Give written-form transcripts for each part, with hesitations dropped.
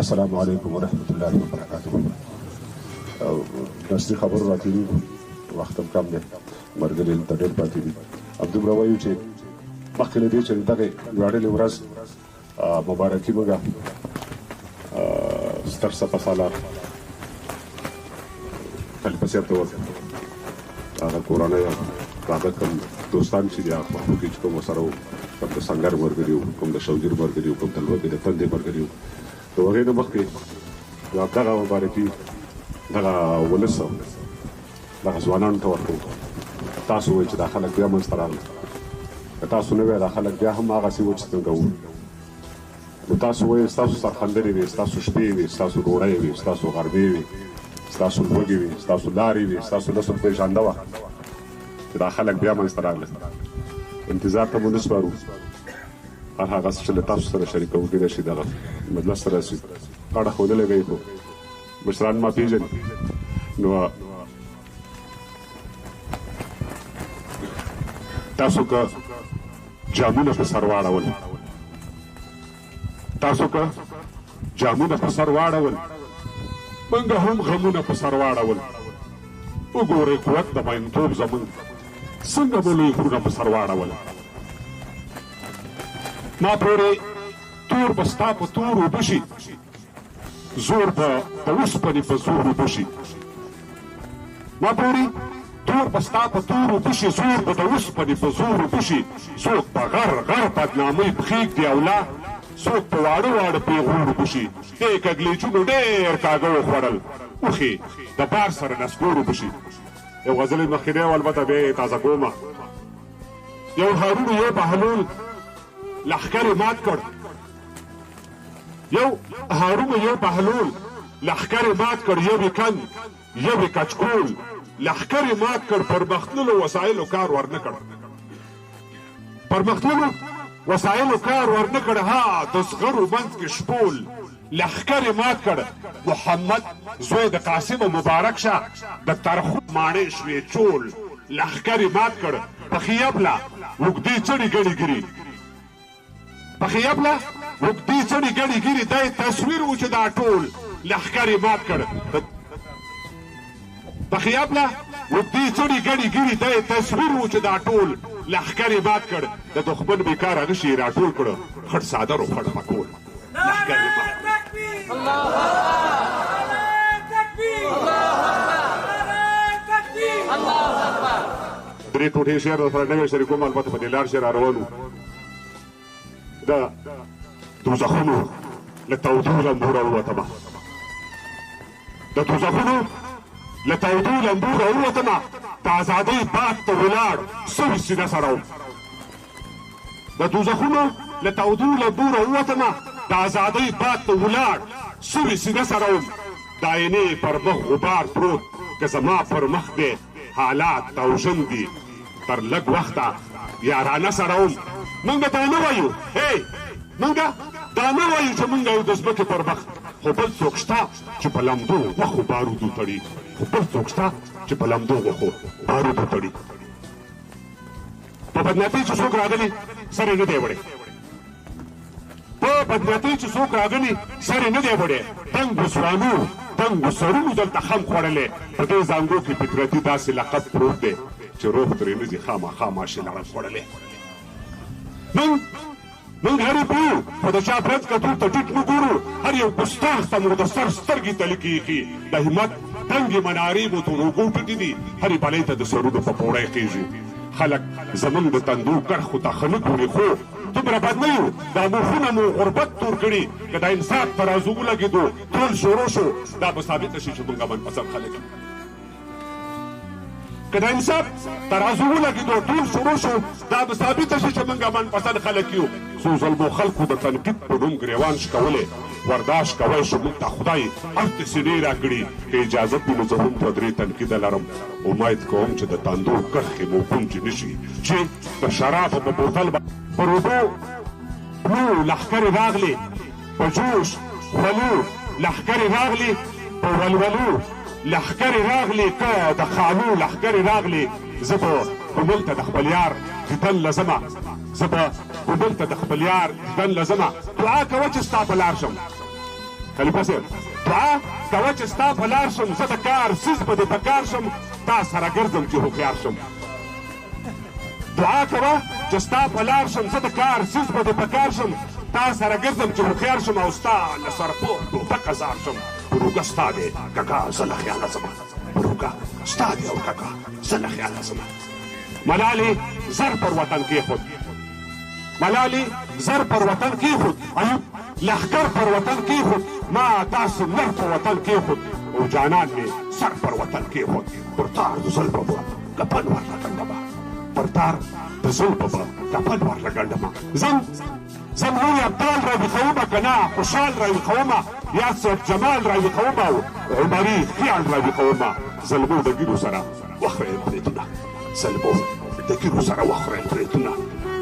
السلام علیکم ورحمۃ اللہ وبرکاتہ. نسلي خبرو راتېري وخت هم کم دی، ملګري دلته ډېر پاتې دي. همدومره وایو چې مخکې له دې چې دغې ویاړلې ورځ مبارکي موږ ستر سپه سالار خلیفه صاحب ته ورکړو. هغه کورنۍ هغه کوم دوستان چې دي هغه خواخو کې چې کوم ورسره وو، کوم د سنګر ملګري وو، کوم د شوګیر ملګري وو، کوم د لوږې د تندې ملګري وو. د هغې نه مخکې دغه مبارکي دغه ولس دغه ځوانانو ته ورکوو. تاسو وایئ چې دا خلک بیا منځته راغلل، که تاسو نه وی دا خلک بیا هم هغسې وو چې څنګه وو. نو تاسو وایئ ستاسو سرخندرې وي، ستاسو شپې وي، ستاسو ډوډۍ وي، ستاسو غرمې وي، ستاسو لوږې وي، ستاسو لارې وي، ستاسو نسل پېژانده وه چې دا خلک بیا منځته راغلل. انتظار ته مو نه سپارو، هر هغه څه چې له تاسو سره شریکوو کېدای شي دغه مجلس ته راسي. غاړه ښودلی به یې خو مشران ما پېژني. نو تاسو که جامونه په سر واړول، تاسو که جامونه په سر واړول، موږ هم غمونه په سر واړول. وګورئ قوت د مینتوب زموږ څنګه مو لوی غرونه په سر واړول. ما پورې تور به ستا په تور اوبه شي، زور به د اوسپنې په زور اوبه شي. ما پورې تور به ستا په تور اوبه شي، زور به د اوسپنې په زور اوبه شي. څوک په غر غر بدنامۍ پښېږدي او لا څوک په واړه واړه پیغور اوبه شي. دې کږلېچونو ډېر کاږه وخوړل، اوښې د بار سره نسکور اوبه شي. یو غزل یې مخکې دی او البته بیا یې تازه کومه. یو هارون یو بهلول لښکر یې مات کړ، یو هارون یو بهلول لښکر یې مات کړ، یو یې کند یو یې کچکول لښکر یې مات کړ. پرمختللو وسایلو کار ورنه کړ، پرمختللو وسایلو کار ورنه کړ. ها د زغرو منځ کې شپول لښکر یې مات کړ. محمد زوی د قاسم مبارک شه د ترخو ماڼۍ شوې چول لښکر یې مات کړ. پخیبله اوږدې څڼې ګڼې ګیري، پخیبله اوږدې څڼې ګڼې ګیري، دا یې تصویر و چې دا ټول لښکر یې مات کړ. پخیبله اوږدې څڼې ګڼې ګیري، دا یې تصویر و چې دا ټول لښکر یې مات کړ. د دښمن بېکاره غشي یې راټول کړه، خړ څادر و خړ مکول لښکر یې مات کړ. درې ټوټې شعر درسره نوی شریکوم، البته په دې لار شعر روان وو. د دوزخونو له تودو لمبو راووتمه، د دوزخونو له تودو لمبو راووتمه، د ازادۍ باد ته ولاړ سوي سینه سره وم. د دوزخونو له تودو لمبو راووتمه، د ازادۍ باد ته ولاړ سوي سینه سره وم. د آینې پر مخ غبار پروت که زما پر مخ دی حالات توژن دي، تر لږ وخته یارانه سره وم. موږ دا نه وایو، موږ دا نه وایو چې موږ یو د ځمکې پر مخ، خو بل څوک شته چې په لمدو غوښو بارودو تړي، خو بل څوک شته چې په لمدو غوښو بارودو تړي. په بدنیاتۍ چې څوک راغلي سر یې نه دی وړی، په بدنیاتۍ چې څوک راغلي سر یې نه دی وړی. تنګو ځوانو تنګو سرونو دلته خم خوړلی، په دې زانګو کې فطرتي داسې لقب پروت دی چې روح ترې نه ځي خامخا ماشي لړم خوړلی. موږ هر یو پوهو، خو د چا برنځ کتو ته ټیټ نه ګورو. هر یو ګستاخ ته مو د سر سترګې تلې کېږي، د همت تنګې منارې مو تر اوږو ټیټې دي، هرې بلۍ ته د سرونو په پوړی خېږي. خلک زموږ د تندو کرښو ته ښه نه ګوري، خو دومره بد نه یو، دا موښونه مو غربت تور کړي. که د انصاف ترازو ولګېدو ټول شروع شو، دا به ثابته شي چې موږ منپسند خلک یو. که د انصاف ترازو ولګېدو ټول شروع شو، دا به ثابته شي چې موږ منپسند خلک یو. څو ظلمو خلکو د تنقید په نوم ګریوان شکولی، برداشت کوی شو موږ ته خدای هلته سینې راکړي. که اجازت وي نو زه هم دوه درې تنقیده لرم. امید کوم چې د تاندو کرښې مو ګونجې نه شي، چې د شرابو په بوتل پر اوبو پلو لښکرې راغلې، په جوش خولو لښکرې راغلې، په ولولو لښکرې راغلې، که د خالو لښکرې راغلې. زه به کونړ ته د خپل یار دیدن لزمه، زه به کونړ ته د خپل یار دیدن لزمه. دعا کوه چې ستا په لار شم، خلیفه صاحب دعا کوه چې ستا په لار شم زه د کار څیز به دې په کار شم تا سره ګرځم چې هوښیار شم دعا کوه چې ستا په لار شم زه د کار څیز به دې په کار شم تا سره ګرځم چې هوښیار شم او ستا له سرپور ټوپک ازار شم پروګه ستا دی کاکا زه له خیاله ځمه پروګه ستا دی او کاکا زه له خیاله ځمه ملالې زر پر وطن کېښود ملالې زر پر وطن کېښود ایوب لښکر پر وطن کېښود ما تاسو نر پر وطن کېښود او جانان مې سر پر وطن کېښود پر تار د زلفو به کفن ورلګنډمه پر تار د زلفو به کفن ورلګنډمه زه نورې ابدال راویښومه که نه خوشحال راویښومه یا صاحب جمال راویښومه او عمري خیال راویښومه زلمو د ګیرو سره وخورئ بریتونه زلمو د ګیرو سره وخورئ بریتونه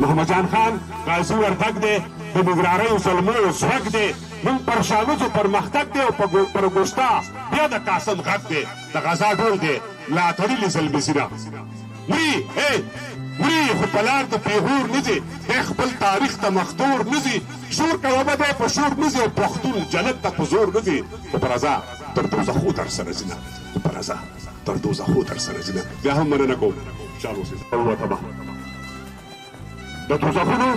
محمد جان خان غازي وردګ دی د نګراریو زلمو ځواک دی موږ پر شامجو پرمختګ دی او پر ګوشتا بیا د قاسم غږ دی د غزا ډول دی لا تړلي زلمي زینه مري خو په لار د پیغور نه ځي دی خپل تاریخ ته مخدور نه ځي شور کوه به دی په شور نه ځي او پښتون جنت ته په زور نه ځي خو په رضا تر دوزخو در سره ځینه خو په رضا تر دوزخو در سره ځینه بیا هم مننه کوم شال اوسې ووتمه د دوزخونو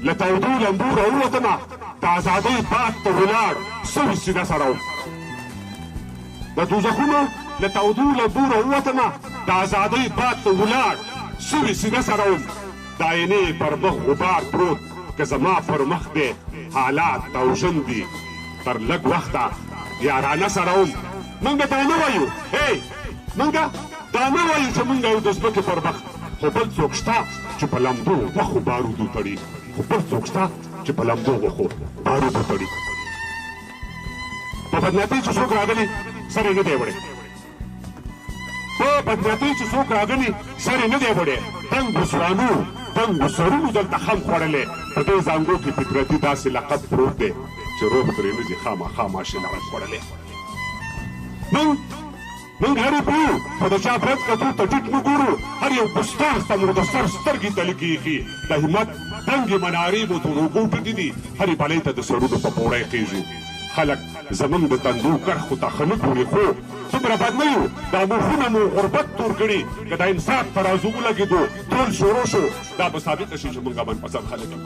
له تودو لمبو راووتمه د ازادۍ باد ته ولاړ سوي سینه سره وم د دوزخونو له تودو لمبو راووتمه د ازادۍ باد ته ولاړ سوي سینه سره وم د آینې پر مخ غبار پروت که زما پر مخ دی حالات توژن دي تر لږ وخته یارانه سره وم موږ دا نه وایو موږ دا نه وایو چې موږ یو د ځمکې پر مخ خو بل څوک شته چې په لمدو وښو بارودو تړي خو بل څوک شته چې په لمدو وښو بارودو تړي په بدنیتۍ چې څوک راغلي سر یې نه دی وړی په بدنیتۍ چې څوک راغلي سر یې نه دی وړی دنګو ځوانو دنګو سرونو دلته خم خوړلی په دې زانګو کې فطرتي داسې لقب پروت دی چې روح پرې نه ځي خامخا ماشین هغه خوړلی موږ هرې پوو خو د چا برد کتو ته ټیټ نه ګورو هر یو ګستاخ ته مو د سر سترګې تلې کېږي د همت دنګې منارې مو تر اوږو ټیټې دي هرې بلۍ ته د سرونو په پوړی خېږو خلک زموږ د تندو کرښو ته ښه نه ګوري خو څومره بد نه یو دا موښونه مو غربت تور کړي که د انصاف ترازو ولګېدو ټول شروع شو دا به ثابته شي چې موږ منپسند خلک یو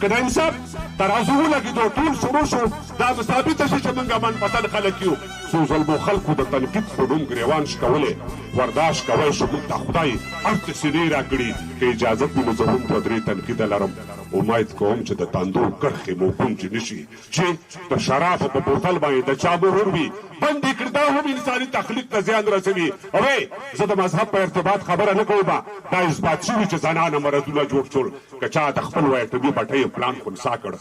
که د انصاف ترازو ولګېدو ټول شروع شو دا به ثابته شي چې موږ منپسند خلک یو څو ظلمو خلکو د تنقید په نوم ګریوان شکولی ورداشت کوی شو موږ ته خدای هرڅه سینې راکړي که اجازت وي نو زه هم دوه درې تنقیده لرم امید کوم چې د تندو کرښې مو ګونجې نه شي چې د شرابو په بوتل باندې د چا مرور وي بند یې کړي دا هم انساني تخلیق ته زیان رسوي اوی زه د مذهب په ارتباط خبره نه کوم دا اثبات شوي چې زنانه مرضونه جوړ شول که چا د خپل وایټمي بټۍ پلان خنثی کړ